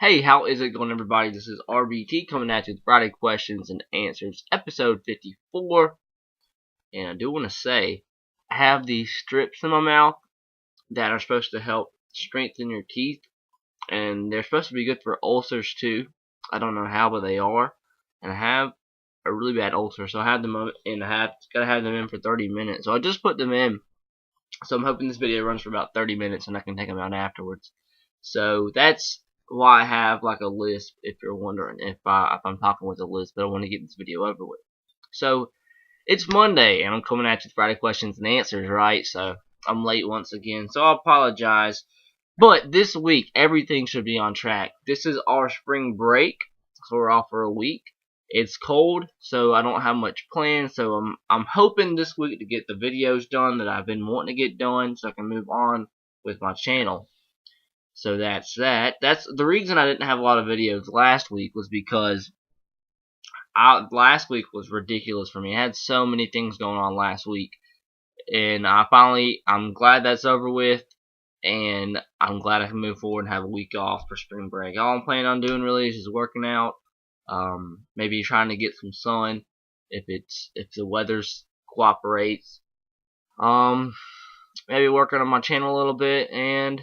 Hey, how is it going, everybody? This is RBT coming at you with Friday Questions and Answers, episode 54. And I do want to say, I have these strips in my mouth that are supposed to help strengthen your teeth, and they're supposed to be good for ulcers too. I don't know how, but they are. And I have a really bad ulcer, so I had them in. Gotta have them in for 30 minutes. So I just put them in. So I'm hoping this video runs for about 30 minutes, and I can take them out afterwards. So that's why I have like a lisp, if you're wondering if I'm talking with a lisp, but I want to get this video over with. So it's Monday, and I'm coming at you with Friday Questions and Answers, right? So I'm late once again, so I apologize. But this week, everything should be on track. This is our spring break, so we're off for a week. It's cold, so I don't have much planned. So I'm hoping this week to get the videos done that I've been wanting to get done, so I can move on with my channel. So that's that. That's the reason I didn't have a lot of videos last week, was because last week was ridiculous for me. I had so many things going on last week, and I'm glad that's over with, and I'm glad I can move forward and have a week off for spring break. All I'm planning on doing really is just working out, maybe trying to get some sun if the weather's cooperates. Maybe working on my channel a little bit, and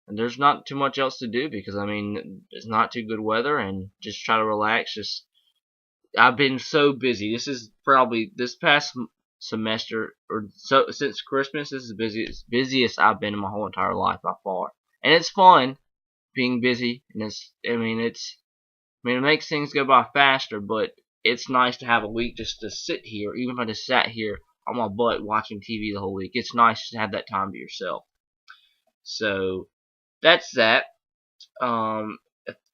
there's not too much else to do because I mean it's not too good weather, and just try to relax. I've been so busy. This is probably this past semester or so since Christmas. This is the busiest I've been in my whole entire life by far, and it's fun being busy. And it makes things go by faster, but it's nice to have a week just to sit here. Even if I just sat here on my butt watching TV the whole week, it's nice to have that time to yourself. So that's that. I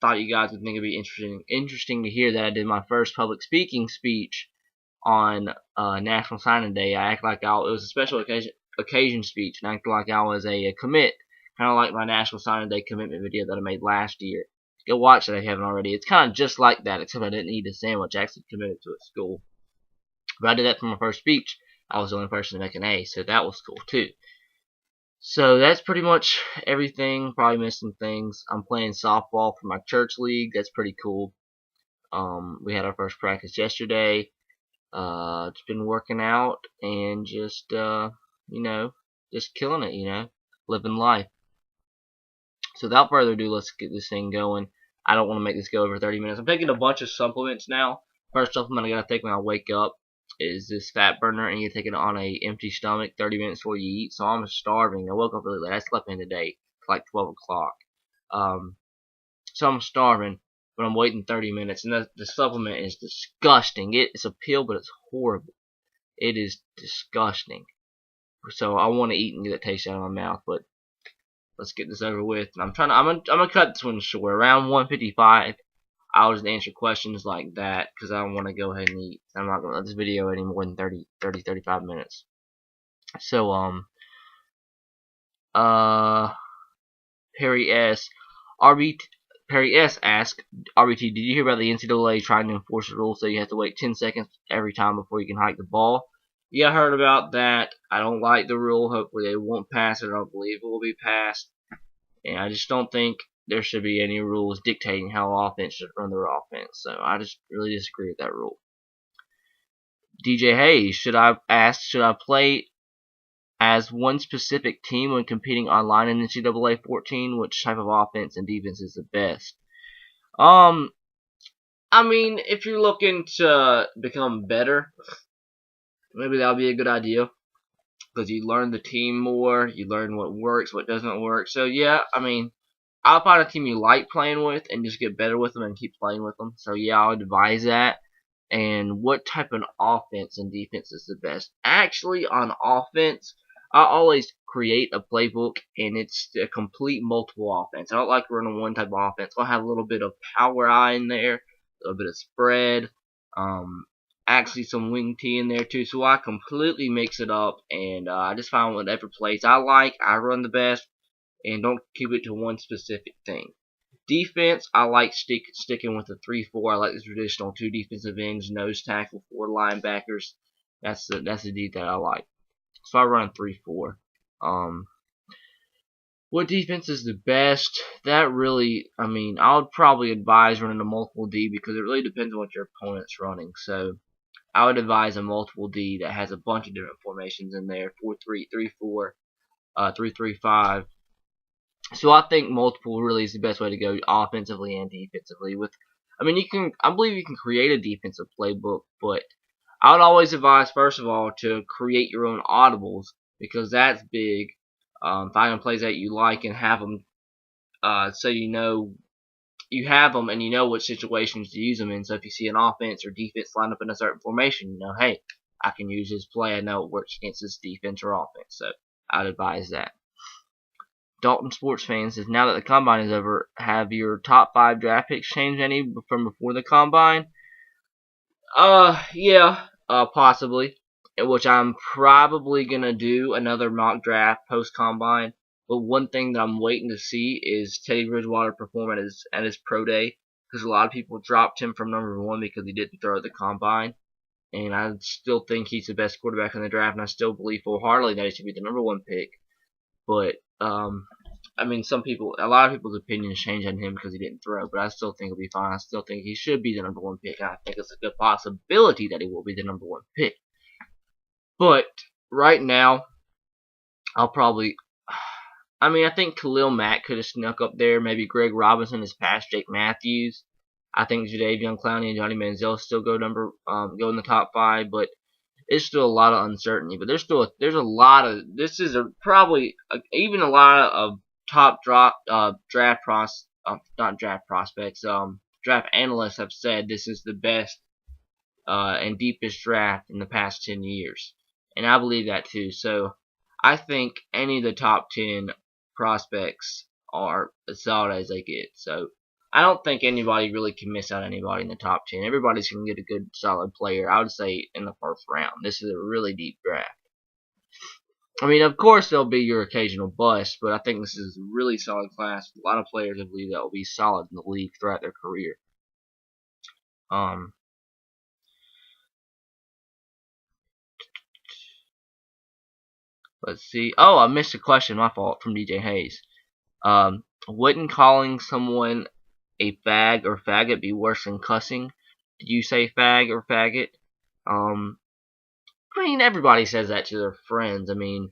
thought you guys would think it'd be interesting to hear that I did my first public speaking speech on National Signing Day. It was a special occasion speech, and I acted like I was a commit, kind of like my National Signing Day commitment video that I made last year. Go watch it if you haven't already. It's kind of just like that, except I didn't eat a sandwich. I actually committed to a school. But I did that for my first speech. I was the only person to make an A, so that was cool too. So that's pretty much everything. Probably missed some things. I'm playing softball for my church league. That's pretty cool. We had our first practice yesterday. Just been working out and just just killing it, living life. So without further ado, let's get this thing going. I don't want to make this go over 30 minutes. I'm taking a bunch of supplements now. First supplement I gotta take when I wake up is this fat burner, and you take it on a empty stomach 30 minutes before you eat. So I'm starving. I woke up really late. I slept in today. It's like 12 o'clock. So I'm starving, but I'm waiting 30 minutes, and the supplement is disgusting. It's a pill, but it's horrible. It is disgusting. So I want to eat and get that taste out of my mouth, but let's get this over with. And I'm gonna cut this one short. Around 1:55, I'll just answer questions like that because I want to go ahead and eat. I'm not gonna let this video any more than 35 minutes. So Perry S. Perry S. asked, RBT, did you hear about the NCAA trying to enforce the rule so you have to wait 10 seconds every time before you can hike the ball? Yeah, I heard about that. I don't like the rule. Hopefully they won't pass it. I don't believe it will be passed. And I just don't think there should be any rules dictating how offense should run their offense. So I just really disagree with that rule. DJ Hayes, should I play as one specific team when competing online in NCAA 14? Which type of offense and defense is the best? I mean, if you're looking to become better, maybe that'll be a good idea, because you learn the team more, you learn what works, what doesn't work. So yeah, I mean, I'll find a team you like playing with and just get better with them and keep playing with them. So yeah, I would advise that. And what type of offense and defense is the best? Actually, on offense, I always create a playbook, and it's a complete multiple offense. I don't like running one type of offense. I'll have a little bit of power eye in there, a little bit of spread, actually some wing T in there too. So I completely mix it up, and I just find whatever plays I like, I run the best, and don't keep it to one specific thing. Defense, I like sticking with the 3-4. I like the traditional 2 defensive ends, nose tackle, 4 linebackers. That's the D that I like. So I run 3-4. What defense is the best? That really, I mean, I would probably advise running a multiple D because it really depends on what your opponent's running. So I would advise a multiple D that has a bunch of different formations in there: 4-3-3-4, 3-3-5. So I think multiple really is the best way to go offensively and defensively. I mean, I believe you can create a defensive playbook, but I would always advise, first of all, to create your own audibles because that's big. Finding plays that you like and have them, so you have them and you know what situations to use them in. So if you see an offense or defense lined up in a certain formation, you know, hey, I can use this play. I know it works against this defense or offense. So I'd advise that. Dalton Sports Fan says, now that the combine is over, have your top 5 draft picks changed any from before the combine? Yeah, possibly. Which I'm probably gonna do another mock draft post combine. But one thing that I'm waiting to see is Teddy Bridgewater perform at his pro day, because a lot of people dropped him from #1 because he didn't throw at the combine, and I still think he's the best quarterback in the draft, and I still believe wholeheartedly that he should be the #1 pick. But I mean, a lot of people's opinions change on him because he didn't throw, but I still think he'll be fine. I still think he should be the #1 pick. I think it's a good possibility that he will be the #1 pick. But right now, I'll probably. I mean, I think Khalil Mack could have snuck up there. Maybe Greg Robinson is past Jake Matthews. I think Jadeveon Clowney and Johnny Manziel still go in the top 5, but it's still a lot of uncertainty. But there's a lot of probably even a lot of top draft analysts have said this is the best and deepest draft in the past 10 years, and I believe that too. So I think any of the top 10 prospects are as solid as they get. So I don't think anybody really can miss out anybody in the top 10. Everybody's going to get a good, solid player. I would say in the first round. This is a really deep draft. I mean, of course, there'll be your occasional bust, but I think this is a really solid class. A lot of players, I believe, that will be solid in the league throughout their career. Let's see. Oh, I missed a question. My fault, from DJ Hayes. Wouldn't calling someone a fag or faggot be worse than cussing? Did you say fag or faggot? I mean, everybody says that to their friends. I mean,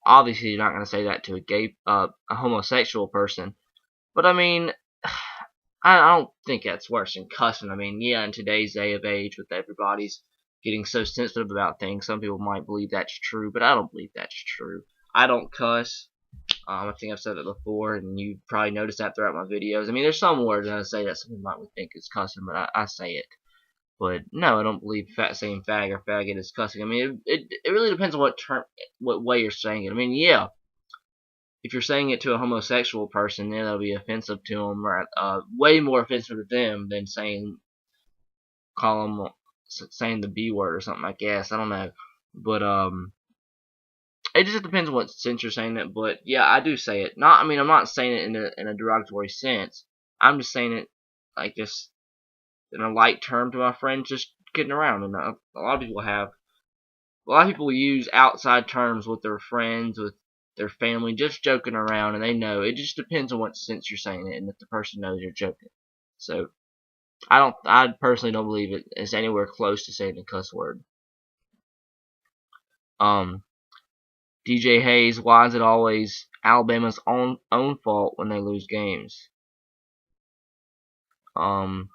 obviously you're not going to say that to a homosexual person. But I mean, I don't think that's worse than cussing. I mean, yeah, in today's day of age, with everybody's getting so sensitive about things, some people might believe that's true, but I don't believe that's true. I don't cuss. I think I've said it before, and you probably noticed that throughout my videos. I mean, there's some words that I say that some people might think is cussing, but I say it. But no, I don't believe saying fag or faggot is cussing. I mean, it really depends on what way you're saying it. I mean, yeah, if you're saying it to a homosexual person, then that'll be offensive to them, or way more offensive to them than saying the B word or something. I guess I don't know, but it just depends on what sense you're saying it. But yeah, I do say it. I mean, I'm not saying it in a derogatory sense. I'm just saying it like just in a light term to my friends, just kidding around. And a lot of people use outside terms with their friends, with their family, just joking around, and they know. It just depends on what sense you're saying it, and if the person knows you're joking. So I personally don't believe it's anywhere close to saying a cuss word. DJ Hayes, why is it always Alabama's own fault when they lose games? I'm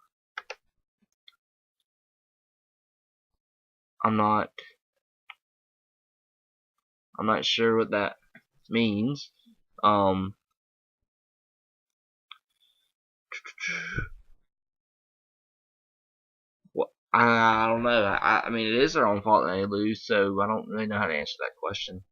not sure what that means. I don't know. I mean, it is their own fault that they lose, so I don't really know how to answer that question.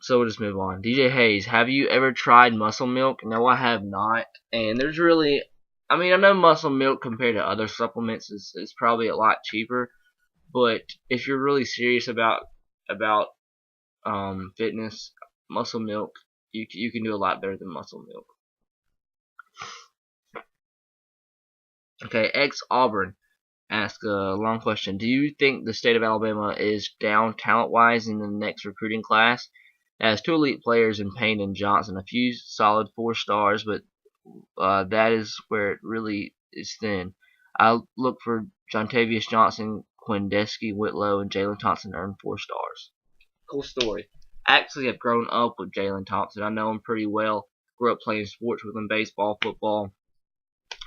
So we'll just move on. DJ Hayes, have you ever tried muscle milk? No, I have not. And there's really, I mean, I know muscle milk compared to other supplements is probably a lot cheaper, but if you're really serious about fitness, muscle milk, you can do a lot better than muscle milk. Okay, ex Auburn ask a long question. Do you think the state of Alabama is down talent-wise in the next recruiting class? It has two elite players in Payne and Johnson, a few solid 4 stars, but that is where it really is thin. I look for Jontavius Johnson, Quindesky, Whitlow, and Jalen Thompson to earn 4 stars. Cool story. I actually have grown up with Jalen Thompson. I know him pretty well. Grew up playing sports with him, baseball, football.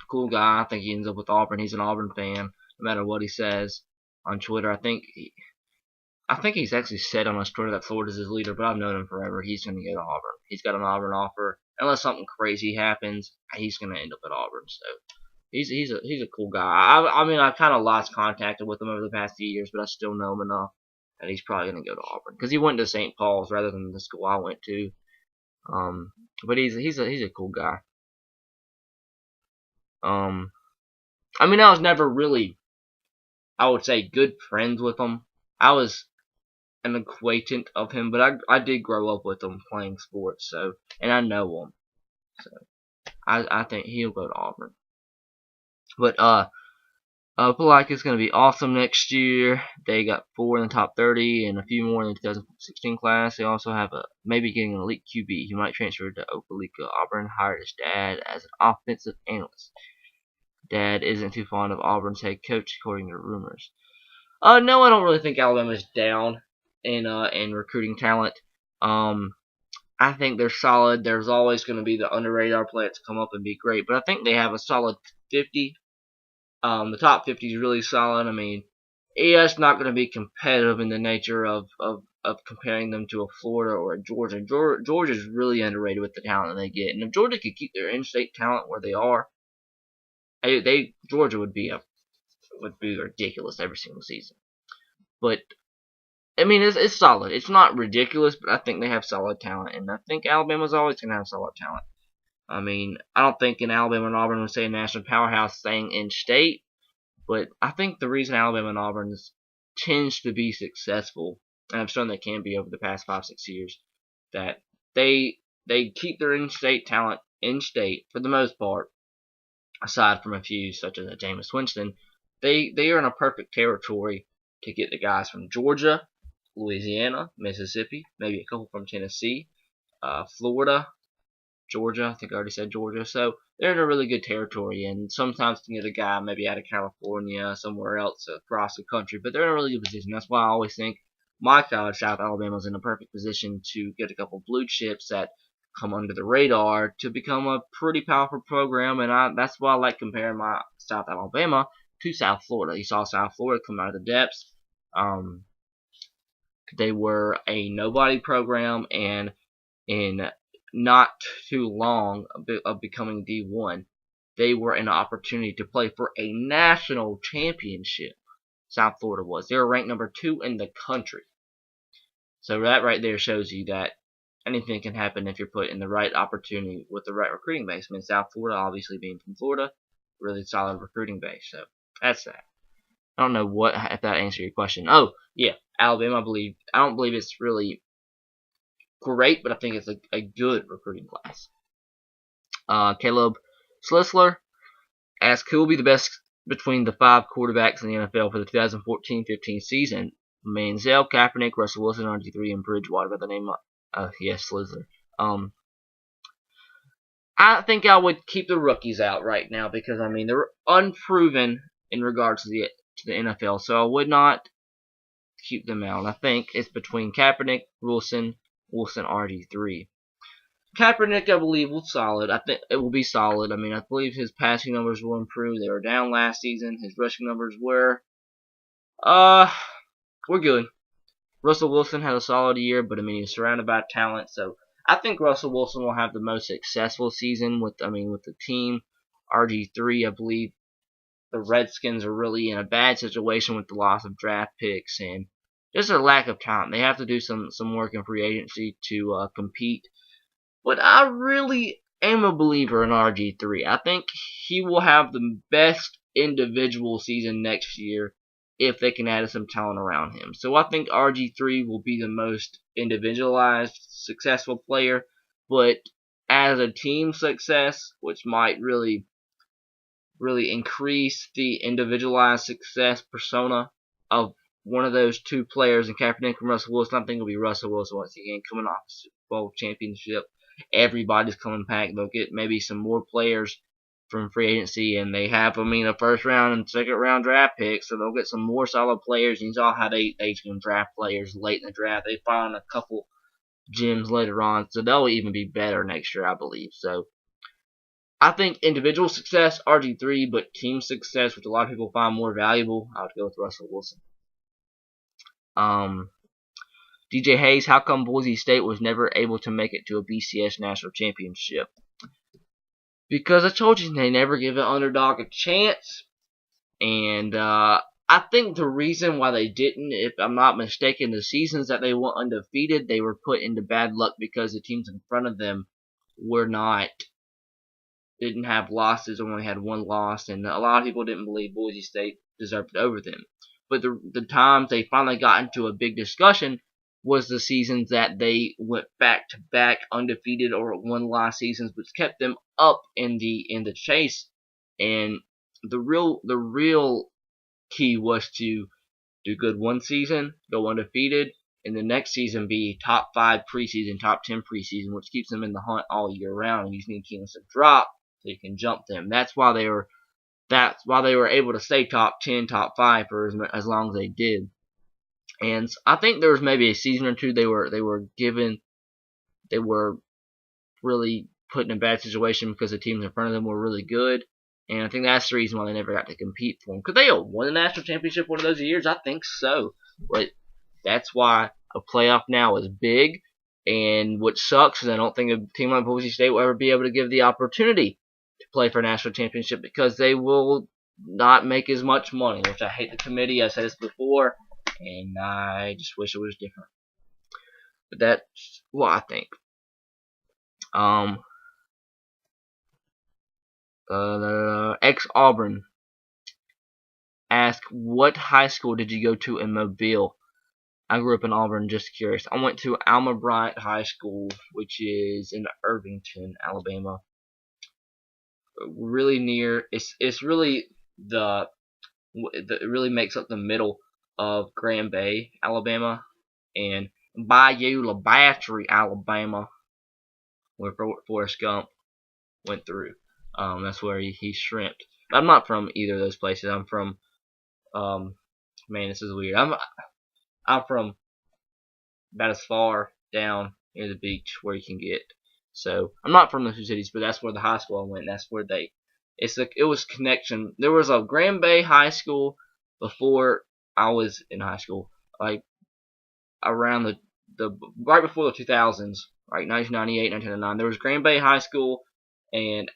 Cool guy. I think he ends up with Auburn. He's an Auburn fan, no matter what he says on Twitter. I think he's actually said on his Twitter that Florida's his leader, but I've known him forever. He's going to go to Auburn. He's got an Auburn offer. Unless something crazy happens, he's going to end up at Auburn. So he's a cool guy. I mean, I've kind of lost contact with him over the past few years, but I still know him enough that he's probably going to go to Auburn because he went to St. Paul's rather than the school I went to. But he's a cool guy. I mean, I was never really, I would say, good friends with him. I was an acquaintance of him, but I did grow up with him playing sports, so, and I know him, so I think he'll go to Auburn. But Polak is going to be awesome next year. They got 4 in the top 30 and a few more in the 2016 class. They also have maybe getting an elite QB. He might transfer to Opelika. Auburn hired his dad as an offensive analyst. Dad isn't too fond of Auburn's head coach, according to rumors. No, I don't really think Alabama's down in recruiting talent. I think they're solid. There's always going to be the under radar players come up and be great, but I think they have a solid 50. The top 50 is really solid. I mean, it's not going to be competitive in the nature of comparing them to a Florida or a Georgia. Georgia's really underrated with the talent they get, and if Georgia could keep their in-state talent where they are, Georgia would be ridiculous every single season. But I mean, it's solid. It's not ridiculous, but I think they have solid talent, and I think Alabama's always gonna have solid talent. I mean, I don't think in Alabama and Auburn would say a national powerhouse staying in state, but I think the reason Alabama and Auburn tends to be successful, and I've shown they can be over the past 5-6 years, that they keep their in-state talent in state for the most part. Aside from a few such as Jameis Winston, they are in a perfect territory to get the guys from Georgia, Louisiana, Mississippi, maybe a couple from Tennessee, Florida, Georgia. I think I already said Georgia. So they're in a really good territory, and sometimes you get a guy maybe out of California, somewhere else across the country, but they're in a really good position. That's why I always think my college, South Alabama, is in a perfect position to get a couple blue chips that come under the radar to become a pretty powerful program, and that's why I like comparing my South Alabama to South Florida. You saw South Florida come out of the depths. They were a nobody program, and in not too long of becoming D1, they were an opportunity to play for a national championship. South Florida was. They were ranked number 2 in the country. So that right there shows you that anything can happen if you're put in the right opportunity with the right recruiting base. I mean, South Florida, obviously being from Florida, really solid recruiting base. So that's that. I don't know if that answered your question. Oh, yeah, Alabama, I don't believe it's really great, but I think it's a good recruiting class. Caleb Slisler asks, who will be the best between the 5 quarterbacks in the NFL for the 2014-15 season? Manziel, Kaepernick, Russell Wilson, RG3, and Bridgewater by the name of, yes, Slisler. I think I would keep the rookies out right now because, I mean, they're unproven in regards to the NFL, so I would not keep them out. I think it's between Kaepernick, Wilson, RG3. Kaepernick, I believe, will solid. I think it will be solid. I mean, I believe his passing numbers will improve. They were down last season. His rushing numbers we're good. Russell Wilson had a solid year, but I mean, he's surrounded by talent, so I think Russell Wilson will have the most successful season with the team. RG3, I believe the Redskins are really in a bad situation with the loss of draft picks and just a lack of talent. They have to do some work in free agency to compete. But I really am a believer in RG3. I think he will have the best individual season next year if they can add some talent around him. So I think RG3 will be the most individualized, successful player. But as a team success, which might really increase the individualized success persona of one of those two players in Kaepernick and Russell Wilson. I think it'll be Russell Wilson once again, coming off the Super Bowl championship. Everybody's coming back. They'll get maybe some more players from free agency, and they have, a first round and second round draft picks, so they'll get some more solid players. You saw how they can draft players late in the draft. They find a couple gems later on, so they'll even be better next year, I believe. So I think individual success, RG3, but team success, which a lot of people find more valuable, I would go with Russell Wilson. DJ Hayes, how come Boise State was never able to make it to a BCS national championship? Because I told you, they never give an underdog a chance. And I think the reason why they didn't, if I'm not mistaken, the seasons that they went undefeated, they were put into bad luck because the teams in front of them didn't have losses, only had one loss, and a lot of people didn't believe Boise State deserved it over them. But the times they finally got into a big discussion was the seasons that they went back-to-back undefeated or one-loss seasons, which kept them up in the chase. And the real key was to do good one season, go undefeated, and the next season be top 5 preseason, top 10 preseason, which keeps them in the hunt all year round. And you just need teams to drop so you can jump them. That's why they were able to stay top 10, top 5 for as long as they did. And I think there was maybe a season or two they were really put in a bad situation because the teams in front of them were really good. And I think that's the reason why they never got to compete for them. Could they have won the national championship one of those years? I think so. But that's why a playoff now is big. And what sucks is I don't think a team like Boise State will ever be able to give the opportunity to play for a national championship because they will not make as much money, which I hate the committee. I said this before, and I just wish it was different. But that's what I think. Ex-Auburn asked, what high school did you go to in Mobile? I grew up in Auburn, just curious. I went to Alma Bryant High School, which is in Irvington, Alabama. Really near, it's really it really makes up the middle of Grand Bay, Alabama, and Bayou La Battery, Alabama, where Forrest Gump went through. That's where he shrimped. But I'm not from either of those places. I'm from, man, this is weird. I'm from about as far down near the beach where you can get. So I'm not from those two cities, but that's where the high school I went. And that's where it was connection. There was a Grand Bay High School before I was in high school, like around the right before the 2000s, like 1998, 1999. There was Grand Bay High School and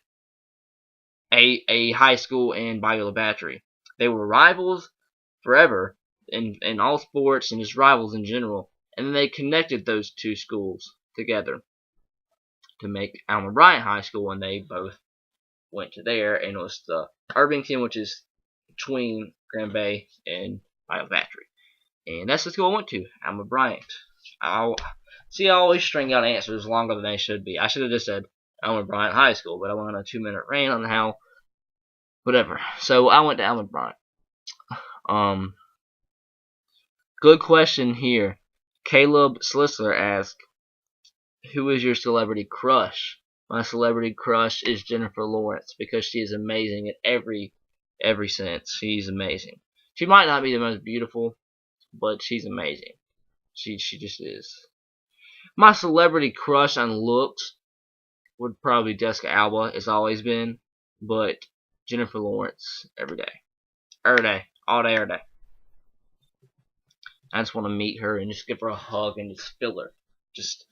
a high school in Bayou La Battery. They were rivals forever in all sports and just rivals in general. And then they connected those two schools together to make Alma Bryant High School, and they both went to there. And it was the Irvington, which is between Grand Bay and Bayou La Battery. And that's the school I went to, Alma Bryant. I always string out answers longer than they should be. I should have just said Alma Bryant High School, but I went on a 2-minute rant on how, whatever. So I went to Alma Bryant. Good question here. Caleb Slisler asked, who is your celebrity crush? My celebrity crush is Jennifer Lawrence because she is amazing in every sense. She's amazing. She might not be the most beautiful, but she's amazing. She just is. My celebrity crush on looks would probably be Jessica Alba. It's always been, but Jennifer Lawrence every day, all day, every day. I just want to meet her and just give her a hug and just feel her, just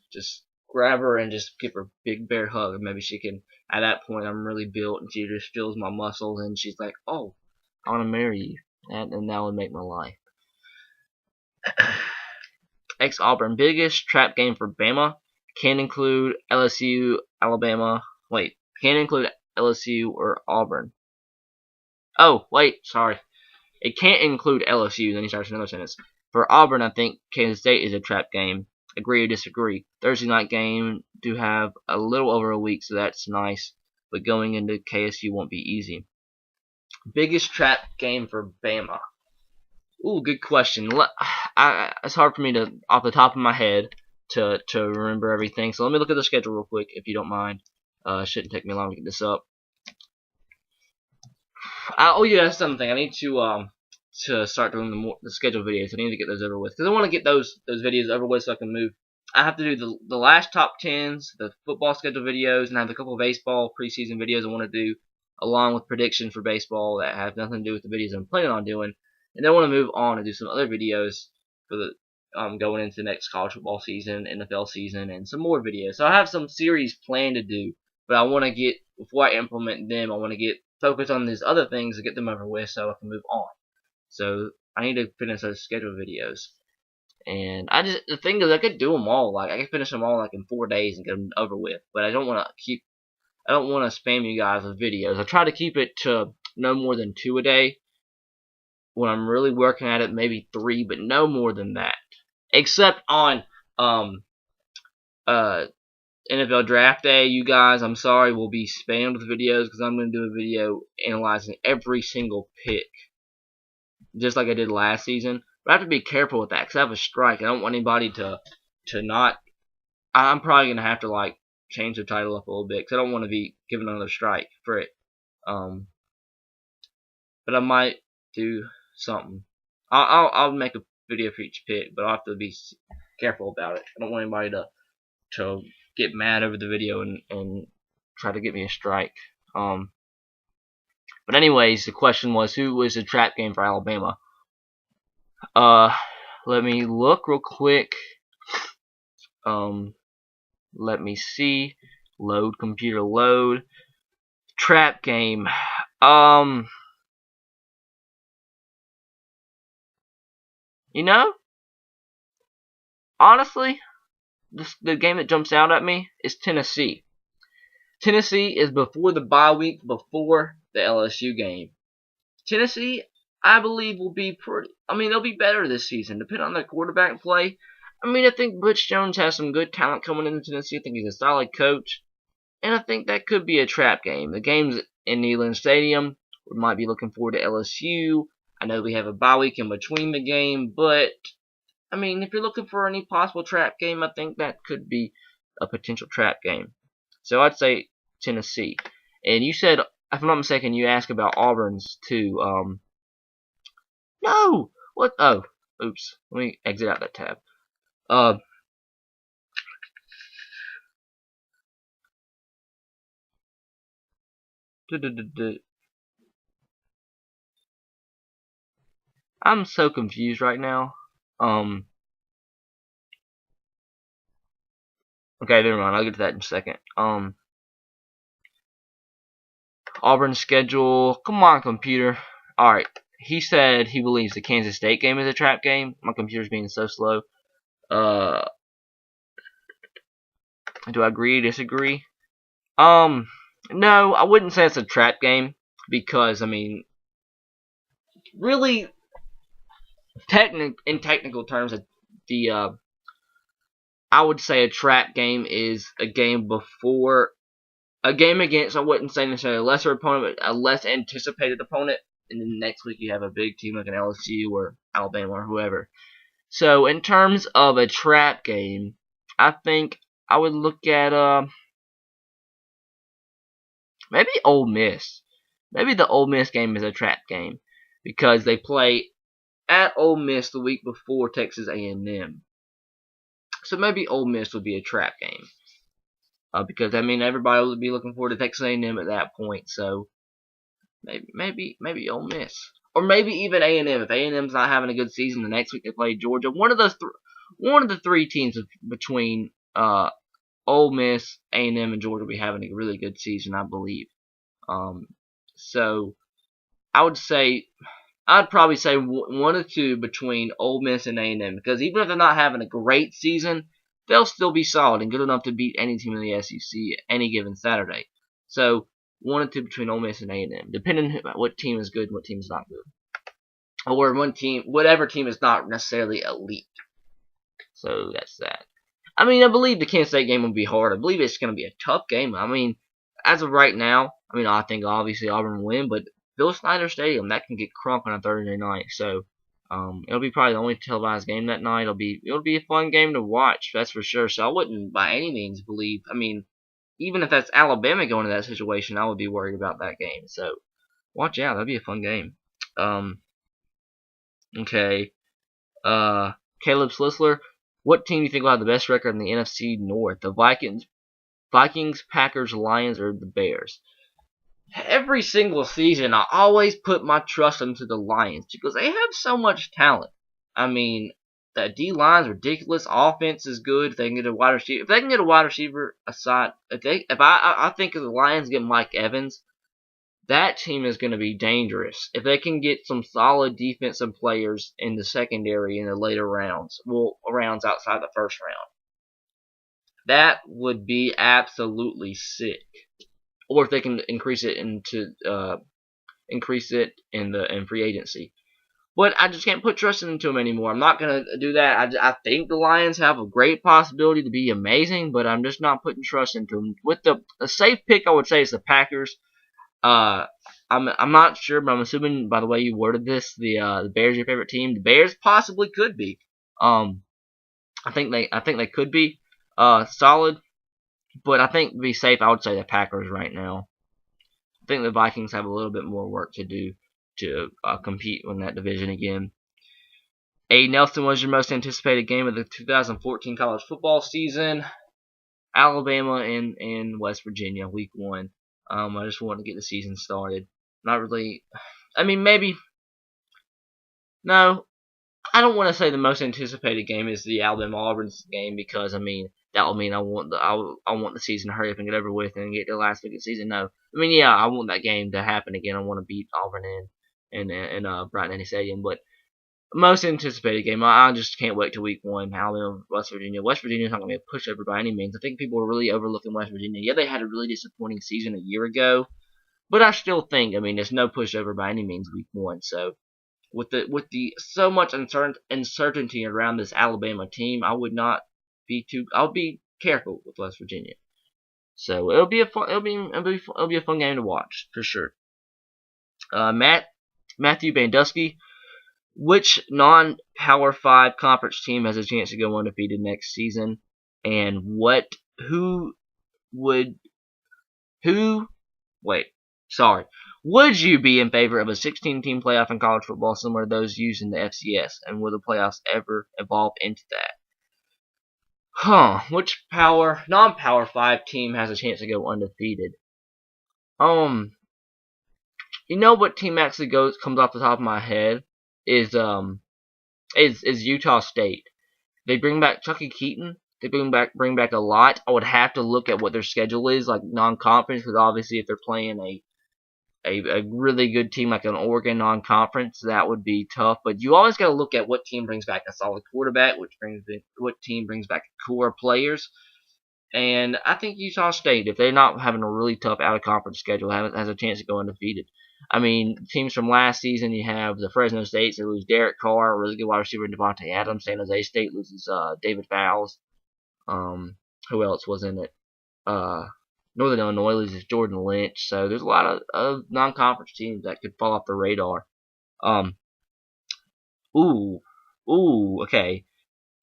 grab her and just give her a big bear hug. And maybe she can. At that point, I'm really built, and she just feels my muscles, and she's like, "Oh, I want to marry you," and that would make my life. Ex-Auburn, biggest trap game for Bama can include LSU, Alabama. Wait, can include LSU or Auburn. Oh, wait, sorry. It can't include LSU. Then he starts another sentence. For Auburn, I think Kansas State is a trap game. Agree or disagree? Thursday night game do have a little over a week, so that's nice. But going into KSU won't be easy. Biggest trap game for Bama. Ooh, good question. It's hard for me to, off the top of my head, to remember everything. So let me look at the schedule real quick, if you don't mind. Shouldn't take me long to get this up. Oh yeah, that's something. I need to start doing the schedule videos. I need to get those over with because I want to get those videos over with so I can move. I have to do the last top tens, the football schedule videos, and I have a couple of baseball preseason videos I want to do, along with predictions for baseball that have nothing to do with the videos I'm planning on doing. And then I want to move on and do some other videos for the going into the next college football season, NFL season, and some more videos. So I have some series planned to do, but I want to get, before I implement them, I want to get focused on these other things to get them over with so I can move on. So I need to finish those schedule videos. And the thing is, I could do them all. Like I could finish them all like in 4 days and get them over with. But I don't want to spam you guys with videos. I try to keep it to no more than 2 a day. When I'm really working at it, maybe 3, but no more than that. Except on NFL Draft Day, you guys, I'm sorry, will be spammed with videos because I'm going to do a video analyzing every single pick, just like I did last season. But I have to be careful with that because I have a strike. I don't want anybody to not. I'm probably going to have to like change the title up a little bit because I don't want to be given another strike for it. But I might do something. I'll make a video for each pick, but I'll have to be careful about it. I don't want anybody to get mad over the video and try to get me a strike. But anyways, the question was, who was the trap game for Alabama? Let me look real quick. Let me see. Load, computer, load. Trap game. You know, honestly, the game that jumps out at me is Tennessee. Tennessee is before the bye week, before the LSU game. Tennessee, I believe, will be pretty. I mean, they'll be better this season, depending on their quarterback play. I mean, I think Butch Jones has some good talent coming into Tennessee. I think he's a solid coach, and I think that could be a trap game. The game's in Neyland Stadium. We might be looking forward to LSU. I know we have a bye week in between the game, but I mean, if you're looking for any possible trap game, I think that could be a potential trap game. So I'd say Tennessee. And you said, if I'm not mistaken, you asked about Auburn's too. No! What? Oh, oops. Let me exit out that tab. I'm so confused right now. Okay, never mind. I'll get to that in a second. Auburn schedule. Come on, computer. Alright. He said he believes the Kansas State game is a trap game. My computer's being so slow. Do I agree, disagree? No, I wouldn't say it's a trap game because, I mean, really, in technical terms, I would say a trap game is a game before a game against, I wouldn't say necessarily a lesser opponent, but a less anticipated opponent. And then next week you have a big team like an LSU or Alabama or whoever. So in terms of a trap game, I think I would look at maybe Ole Miss. Maybe the Ole Miss game is a trap game because they play at Ole Miss the week before Texas A&M. So maybe Ole Miss would be a trap game. Because I mean everybody would be looking forward to Texas A&M at that point, so maybe Ole Miss, or maybe even A&M. If A&M's not having a good season, the next week they play Georgia. One of the three teams between Ole Miss, A&M, and Georgia will be having a really good season, I believe. So I'd probably say one or two between Ole Miss and A&M, because even if they're not having a great season, they'll still be solid and good enough to beat any team in the SEC any given Saturday. So one or two between Ole Miss and A&M, depending on what team is good and what team is not good, or whatever team is not necessarily elite. So that's that. I mean, I believe the Kansas State game will be hard. I believe it's going to be a tough game. I mean, as of right now, I mean, I think obviously Auburn will win, but Bill Snyder Stadium, that can get crunk on a Thursday night. So It'll be probably the only televised game that night. It'll be a fun game to watch, that's for sure. So I wouldn't by any means believe. I mean, even if that's Alabama going to that situation, I would be worried about that game. So watch out, that'll be a fun game. Okay. Caleb Slisler, what team do you think will have the best record in the NFC North? The Vikings, Packers, Lions, or the Bears? Every single season, I always put my trust into the Lions because they have so much talent. I mean, the D line's ridiculous. Offense is good. If they can get a wide receiver, aside, I think if the Lions get Mike Evans, that team is going to be dangerous. If they can get some solid defensive players in the secondary in the later rounds, rounds outside the first round, that would be absolutely sick. Or if they can increase it in free agency. But I just can't put trust into them anymore. I'm not going to do that. I think the Lions have a great possibility to be amazing, but I'm just not putting trust into them. With the safe pick, I would say is the Packers. I'm not sure, but I'm assuming by the way you worded this, the Bears are your favorite team. The Bears possibly could be. I think they could be solid, but I think to be safe, I would say the Packers right now. I think the Vikings have a little bit more work to do to compete in that division again. A. Nelson, was your most anticipated game of the 2014 college football season? Alabama and West Virginia, week 1. I just wanted to get the season started. Not really. I mean, maybe. No, I don't want to say the most anticipated game is the Alabama-Auburn game because I mean that will mean I want the season to hurry up and get over with and get the last week of the season. No, I mean yeah, I want that game to happen again. I want to beat Auburn in Bryant-Denny Stadium, but most anticipated game, I just can't wait till week 1. Alabama, West Virginia. West Virginia's not going to be a pushover by any means. I think people are really overlooking West Virginia. Yeah, they had a really disappointing season a year ago, but I still think, I mean, there's no pushover by any means week 1. So with the so much uncertainty around this Alabama team, I would not be too. I'll be careful with West Virginia. So it'll be a fun game to watch for sure. Matthew Bandusky. Which non-Power 5 conference team has a chance to go undefeated next season? And would you be in favor of a 16-team playoff in college football similar to those used in the FCS? And will the playoffs ever evolve into that? Which non-Power 5 team has a chance to go undefeated? You know what team actually comes off the top of my head? Is Utah State. They bring back Chucky Keaton. They bring back a lot. I would have to look at what their schedule is, like non-conference, because obviously if they're playing a really good team like an Oregon non-conference, that would be tough. But you always got to look at what team brings back a solid quarterback, what team brings back core players. And I think Utah State, if they're not having a really tough out-of-conference schedule, has a chance to go undefeated. I mean, teams from last season, you have the Fresno States. They lose Derek Carr, a really good wide receiver, Devontae Adams. San Jose State loses David Fowles. Who else was in it? Northern Illinois loses Jordan Lynch. So there's a lot of non-conference teams that could fall off the radar. Okay.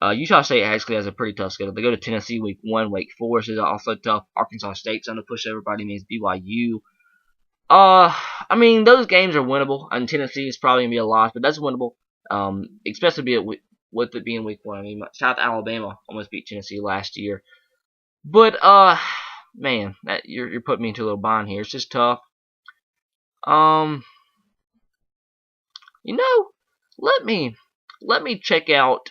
Utah State actually has a pretty tough schedule. They go to Tennessee week 1. Wake Forest is also tough. Arkansas State's on the push. Everybody means BYU. I mean, those games are winnable, and Tennessee is probably going to be a loss, but that's winnable, especially with it being week 1. I mean, South Alabama almost beat Tennessee last year. But, man, you're putting me into a little bind here. It's just tough. You know, let me check out,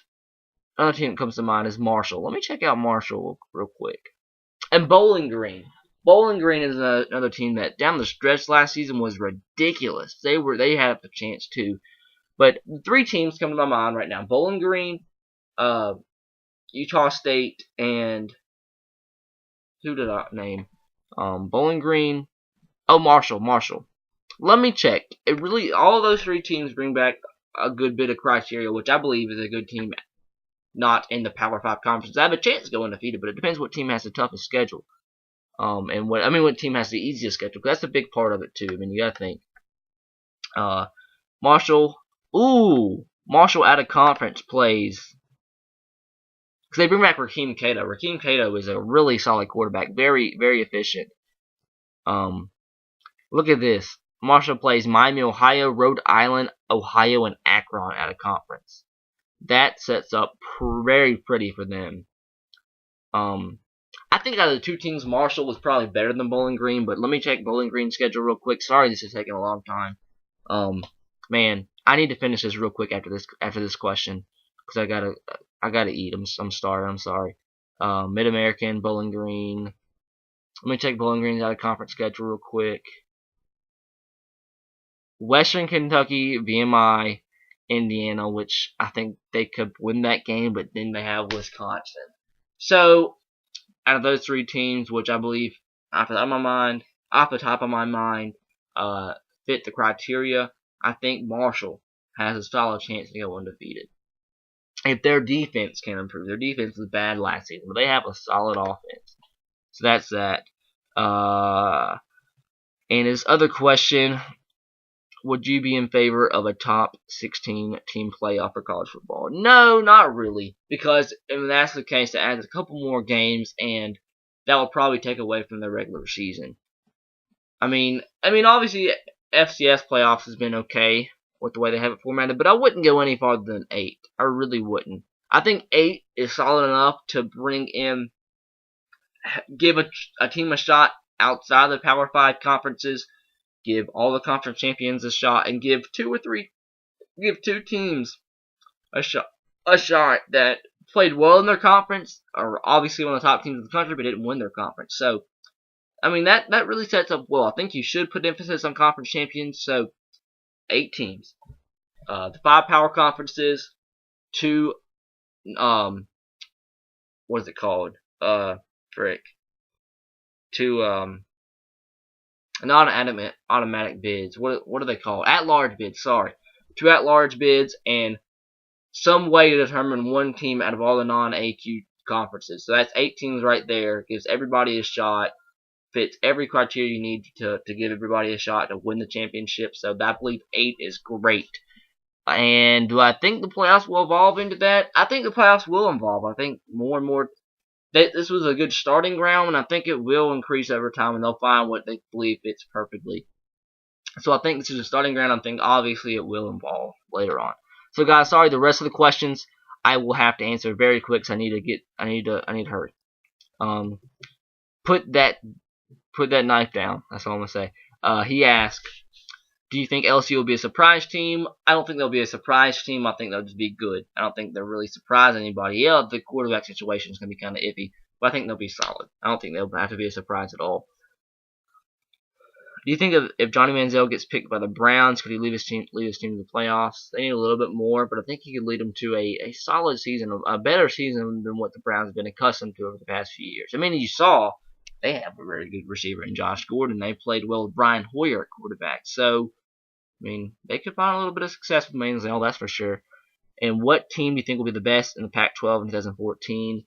another team that comes to mind is Marshall. Let me check out Marshall real quick. And Bowling Green. Bowling Green is another team that down the stretch last season was ridiculous. They had a chance too, but 3 teams come to my mind right now: Bowling Green, Utah State, and who did I name? Bowling Green. Oh, Marshall. Let me check. All of those 3 teams bring back a good bit of criteria, which I believe is a good team, not in the Power 5 conference. I have a chance to go undefeated, but it depends what team has the toughest schedule. And what team has the easiest schedule? 'Cause that's a big part of it too. I mean, you gotta think. Marshall. Ooh, Marshall out of conference plays, because they bring back Rakeem Cato. Rakeem Cato is a really solid quarterback, very, very efficient. Look at this. Marshall plays Miami, Ohio, Rhode Island, Ohio, and Akron out of conference. That sets up very pretty for them. I think out of the two teams, Marshall was probably better than Bowling Green, but let me check Bowling Green's schedule real quick. Sorry, this is taking a long time. Man, I need to finish this real quick after this question, because I gotta eat. I'm sorry. Mid American, Bowling Green. Let me check Bowling Green's out of conference schedule real quick. Western Kentucky, VMI, Indiana, which I think they could win that game, but then they have Wisconsin. So out of those three teams, which I believe off the top of my mind, fit the criteria, I think Marshall has a solid chance to go undefeated. If their defense can improve, their defense was bad last season, but they have a solid offense. So that's that. And his other question, would you be in favor of a top 16 team playoff for college football? No, not really, because if that's the case, that adds a couple more games, and that will probably take away from the regular season. I mean, obviously FCS playoffs has been okay with the way they have it formatted, but I wouldn't go any farther than 8. I really wouldn't. I think 8 is solid enough to give a team a shot outside the Power 5 conferences, give all the conference champions a shot, and give two teams a shot that played well in their conference, or obviously one of the top teams in the country, but didn't win their conference. So, I mean, that really sets up well. I think you should put emphasis on conference champions. So, 8 teams, the 5 power conferences, 2 what is it called? 2 not automatic bids. What are they called? At-large bids, sorry. 2 at-large bids, and some way to determine one team out of all the non-AQ conferences. So that's 8 teams right there. Gives everybody a shot. Fits every criteria you need to give everybody a shot to win the championship. So I believe 8 is great. And do I think the playoffs will evolve into that? I think the playoffs will evolve. I think more and more this was a good starting ground, and I think it will increase over time, and they'll find what they believe fits perfectly. So I think this is a starting ground. I think obviously it will evolve later on. So guys, sorry, the rest of the questions I will have to answer very quick. So I need to hurry. Put that knife down. That's all I'm gonna say. He asked, do you think LSU will be a surprise team? I don't think they'll be a surprise team. I think they'll just be good. I don't think they'll really surprise anybody. Yeah, the quarterback situation is going to be kind of iffy, but I think they'll be solid. I don't think they'll have to be a surprise at all. Do you think if Johnny Manziel gets picked by the Browns, could he lead his team to the playoffs? They need a little bit more, but I think he could lead them to a solid season, a better season than what the Browns have been accustomed to over the past few years. I mean, you saw they have a very good receiver in Josh Gordon. They played well with Brian Hoyer at quarterback. So, I mean, they could find a little bit of success with Manziel, that's for sure. And what team do you think will be the best in the Pac-12 in 2014?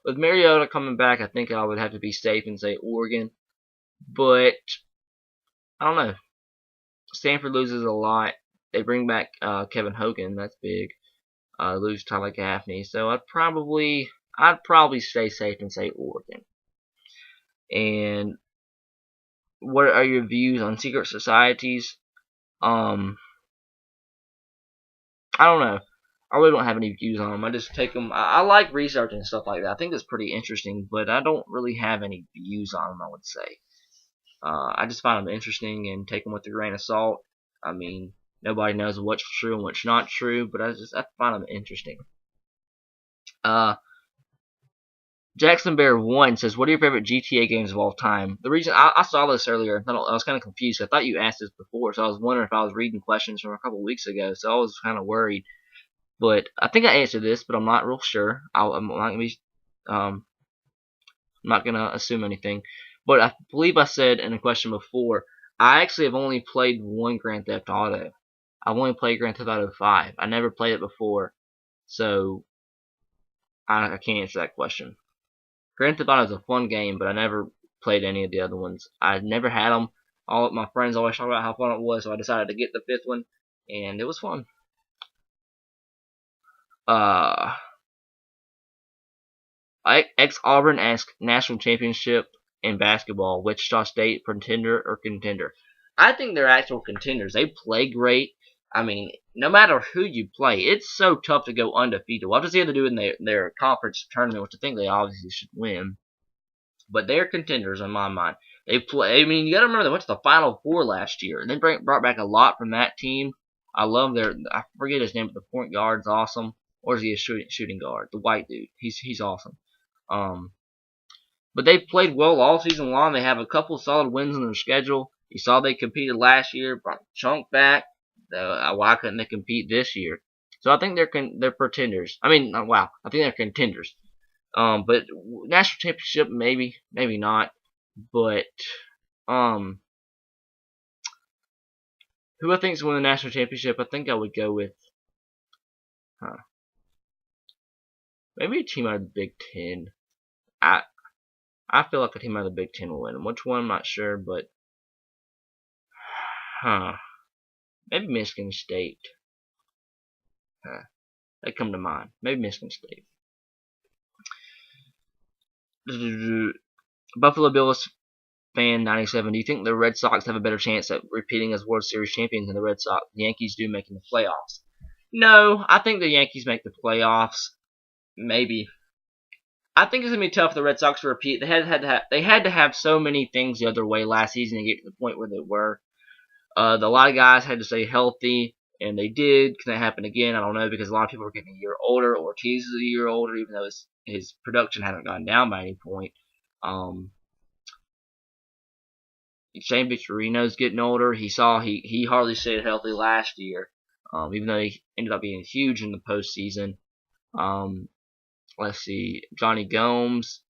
With Mariota coming back, I think I would have to be safe and say Oregon. But I don't know. Stanford loses a lot. They bring back Kevin Hogan. That's big. Lose Tyler Gaffney. So I'd probably stay safe and say Oregon. And what are your views on secret societies? I don't know. I really don't have any views on them. I just take them. I like researching and stuff like that. I think that's pretty interesting, but I don't really have any views on them, I would say. I just find them interesting and take them with a grain of salt. I mean, nobody knows what's true and what's not true, but I find them interesting. Jackson Bear 1 says, what are your favorite GTA games of all time? The reason I saw this earlier, I was kind of confused. I thought you asked this before, so I was wondering if I was reading questions from a couple weeks ago, so I was kind of worried. But I think I answered this, but I'm not real sure. I'm not gonna assume anything. But I believe I said in a question before, I actually have only played one Grand Theft Auto. I've only played Grand Theft Auto 5. I never played it before, so I can't answer that question. Grand Theft Auto is a fun game, but I never played any of the other ones. I never had them. All my friends always talk about how fun it was, so I decided to get the 5th one, and it was fun. Ex-Auburn national championship in basketball. Wichita State, pretender or contender? I think they're actual contenders. They play great. I mean, no matter who you play, it's so tough to go undefeated. We'll have to see how they do in their conference tournament, which I think they obviously should win. But they're contenders in my mind. They play. I mean, you got to remember they went to the Final Four last year, and they brought back a lot from that team. I love I forget his name, but the point guard's awesome. Or is he a shooting guard? The white dude. He's awesome. But they played well all season long. They have a couple solid wins on their schedule. You saw they competed last year, brought Chunk back. Why couldn't they compete this year? So I think they're pretenders. I mean, wow, I think they're contenders. But national championship, maybe not. But who I think's win the national championship? I think I would go with, maybe a team out of the Big Ten. I feel like a team out of the Big Ten will win. Which one, I'm not sure, but maybe Michigan State. They come to mind. Maybe Michigan State. Buffalo Bills fan 97. Do you think the Red Sox have a better chance at repeating as World Series champions than the Red Sox? The Yankees do making the playoffs. No, I think the Yankees make the playoffs. Maybe. I think it's gonna be tough for the Red Sox to repeat. They had to have so many things the other way last season to get to the point where they were. A lot of guys had to stay healthy, and they did. Can that happen again? I don't know, because a lot of people are getting a year older. Ortiz is a year older, even though his production hasn't gone down by any point. Shane Victorino's getting older. He hardly stayed healthy last year, even though he ended up being huge in the postseason. Let's see, Johnny Gomes.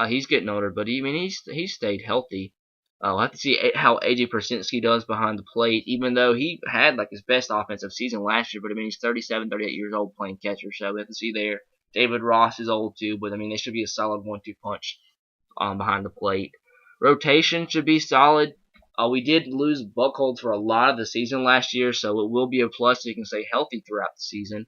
He's getting older, but he stayed healthy. We'll have to see how AJ Persinski does behind the plate, even though he had like his best offensive season last year. But I mean, he's 37, 38 years old playing catcher, so we have to see there. David Ross is old too, but I mean, they should be a solid 1-2 punch behind the plate. Rotation should be solid. We did lose Buchholz for a lot of the season last year, so it will be a plus if he can stay healthy throughout the season.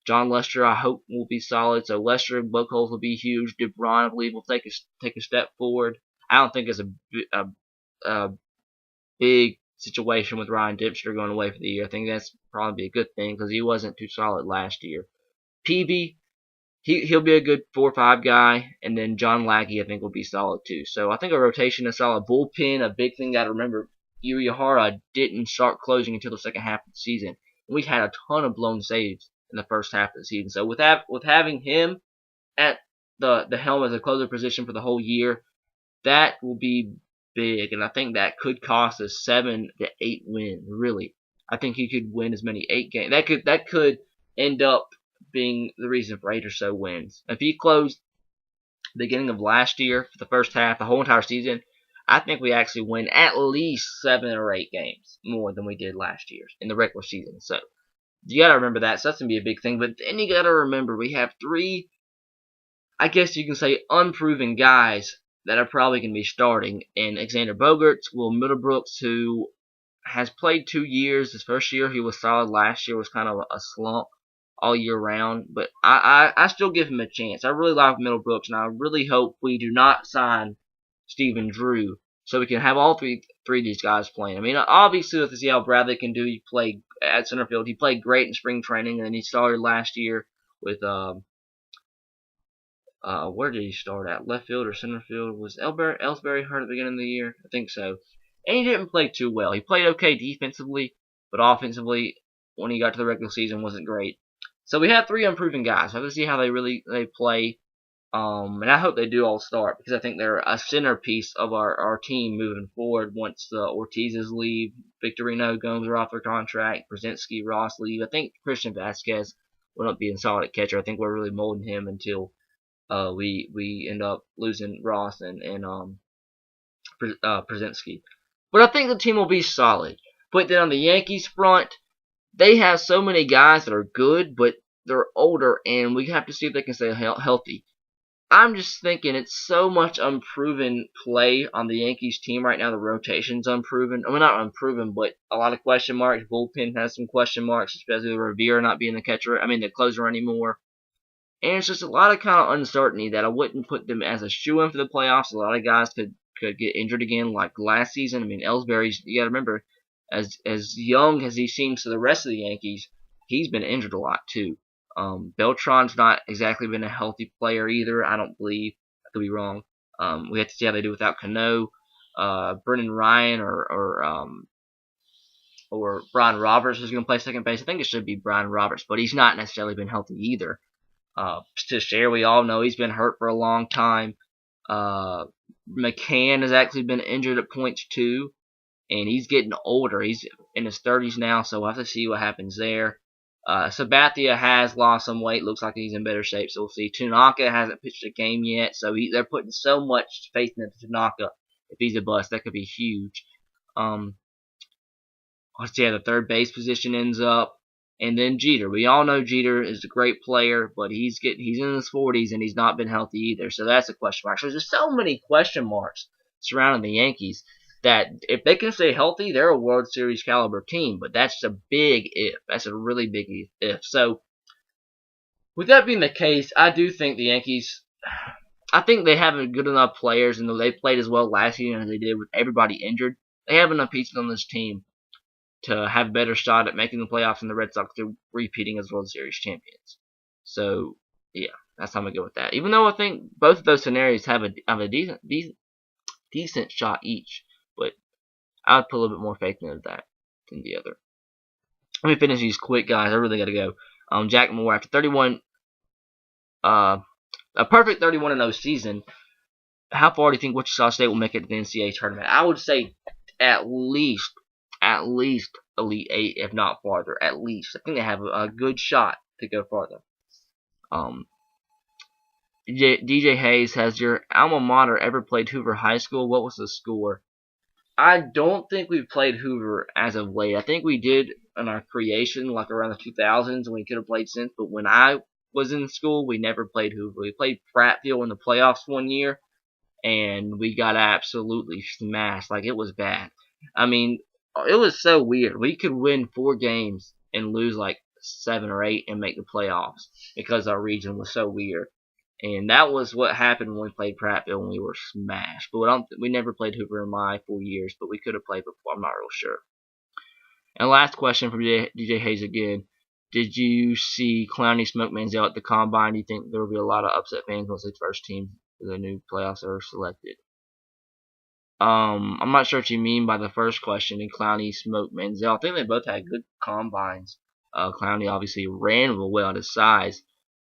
John Lester, I hope, will be solid. So Lester and Buchholz will be huge. DeBron, I believe, will take a step forward. I don't think it's a big situation with Ryan Dipster going away for the year. I think that's probably a good thing because he wasn't too solid last year. Peavy, he'll be a good 4 or 5 guy, and then John Lackey I think will be solid too. So I think a rotation is solid. Bullpen, a big thing got to remember. Uriahara didn't start closing until the second half of the season. We had a ton of blown saves in the first half of the season. So with having him at the helm as a closer position for the whole year, that will be big, and I think that could cost us 7 to 8 wins. Really, I think he could win as many 8 games. That could end up being the reason for 8 or so wins. If he closed the beginning of last year for the first half, the whole entire season, I think we actually win at least 7 or 8 games more than we did last year in the regular season. So you got to remember that. So that's going to be a big thing. But then you got to remember we have 3, I guess you can say, unproven guys that are probably going to be starting. And Xander Bogaerts, Will Middlebrooks, who has played 2 years. His first year he was solid. Last year was kind of a slump all year round. But I still give him a chance. I really like Middlebrooks, and I really hope we do not sign Stephen Drew so we can have all three of these guys playing. I mean, obviously, with see how Bradley can do. He played at center field. He played great in spring training, and then he started last year with where did he start at? Left field or center field? Was Ellsbury hurt at the beginning of the year? I think so. And he didn't play too well. He played okay defensively, but offensively, when he got to the regular season, wasn't great. So we have 3 unproven guys. So let's see how they play. And I hope they do all start because I think they're a centerpiece of our team moving forward once the Ortizes leave, Victorino, Gomes are off their contract, Brzezinski, Ross leave. I think Christian Vasquez will not be a solid catcher. I think we're really molding him until we end up losing Ross and Brzezinski. But I think the team will be solid. But then on the Yankees front, they have so many guys that are good, but they're older, and we have to see if they can stay healthy. I'm just thinking it's so much unproven play on the Yankees team right now. The rotation's unproven. I mean, not unproven, but a lot of question marks. Bullpen has some question marks, especially with Rivera not being the closer anymore. And it's just a lot of kind of uncertainty that I wouldn't put them as a shoe-in for the playoffs. A lot of guys could get injured again, like last season. I mean, Ellsbury's, you got to remember, as young as he seems to the rest of the Yankees, he's been injured a lot too. Beltran's not exactly been a healthy player either. I don't believe. I could be wrong. We have to see how they do without Cano. Brennan Ryan or Brian Roberts is going to play second base. I think it should be Brian Roberts, but he's not necessarily been healthy either. Teixeira, we all know he's been hurt for a long time. McCann has actually been injured at points too, and he's getting older. He's in his 30s now, so we'll have to see what happens there. Sabathia has lost some weight. Looks like he's in better shape, so we'll see. Tanaka hasn't pitched a game yet, so they're putting so much faith into Tanaka. If he's a bust, that could be huge. Let's see how the third base position ends up. And then Jeter. We all know Jeter is a great player, but he's in his 40s and he's not been healthy either. So that's a question mark. So there's so many question marks surrounding the Yankees that if they can stay healthy, they're a World Series caliber team. But that's a big if. That's a really big if. So with that being the case, I do think the Yankees, I think they have good enough players, and they played as well last year as they did with everybody injured. They have enough pieces on this team to have a better shot at making the playoffs than the Red Sox to repeating as World Series champions. So, yeah, that's how I'm going to go with that. Even though I think both of those scenarios have a decent shot each, but I would put a little bit more faith into that than the other. Let me finish these quick, guys. I really got to go. Jack Moore, after 31, a perfect 31-0 season, how far do you think Wichita State will make it to the NCAA tournament? I would say at least Elite 8, if not farther. At least. I think they have a good shot to go farther. DJ Hayes, has your alma mater ever played Hoover High School? What was the score? I don't think we've played Hoover as of late. I think we did in our creation, like around the 2000s, and we could have played since. But when I was in school, we never played Hoover. We played Prattville in the playoffs one year, and we got absolutely smashed. Like, it was bad. I mean, it was so weird. We could win 4 games and lose like 7 or 8 and make the playoffs because our region was so weird. And that was what happened when we played Prattville and we were smashed. But we never played Hoover in my 4 years, but we could have played before. I'm not real sure. And last question from DJ Hayes again. Did you see Clowney smoke Manziel at the Combine? Do you think there will be a lot of upset fans once the first team for the new playoffs are selected? I'm not sure what you mean by the first question. And Clowney smoked Manziel. I think they both had good combines. Clowney obviously ran real well at his size.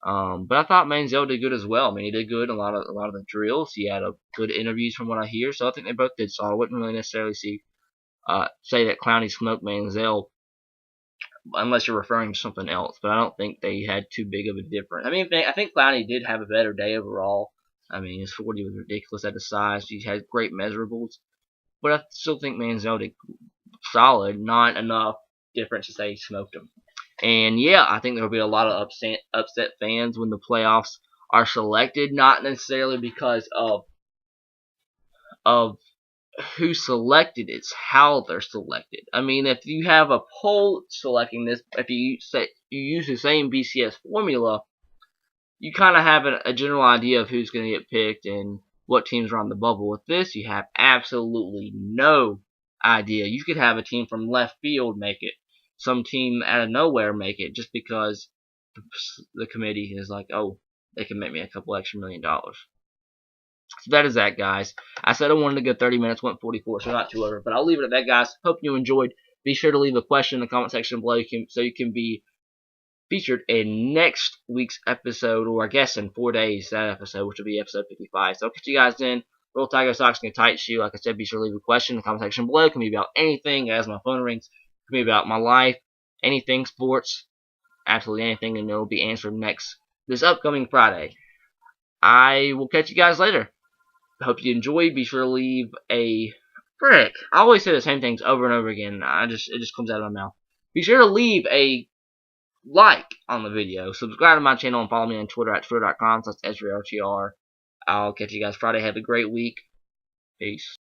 But I thought Manziel did good as well. I mean, he did good in a lot of the drills. He had good interviews from what I hear. So I think they both did. So I wouldn't really necessarily say that Clowney smoked Manziel unless you're referring to something else. But I don't think they had too big of a difference. I mean, I think Clowney did have a better day overall. I mean, his 40 was ridiculous at his size. He had great measurables. But I still think Manziel did solid. Not enough difference to say he smoked him. And, yeah, I think there will be a lot of upset fans when the playoffs are selected. Not necessarily because of who selected, it's how they're selected. I mean, if you have a poll selecting this, if you use the same BCS formula, you kind of have a general idea of who's going to get picked and what teams are on the bubble. With this, you have absolutely no idea. You could have a team from left field make it, some team out of nowhere make it, just because the committee is like, oh, they can make me a couple extra $1 million. So that is that, guys. I said I wanted to go 30 minutes, went 44, so not too over. But I'll leave it at that, guys. Hope you enjoyed. Be sure to leave a question in the comment section below so you can be featured in next week's episode, or I guess in 4 days, that episode, which will be episode 55. So I'll catch you guys then. Roll Tiger Socks in a tight shoe. Like I said, be sure to leave a question in the comment section below. It can be about anything as my phone rings. It can be about my life, anything, sports, absolutely anything, and it will be answered this upcoming Friday. I will catch you guys later. Hope you enjoy. Be sure to leave a frick. I always say the same things over and over again. It just comes out of my mouth. Be sure to leave a like on the video. Subscribe to my channel and follow me on Twitter at twitter.com/EzraRTR. I'll catch you guys Friday. Have a great week. Peace.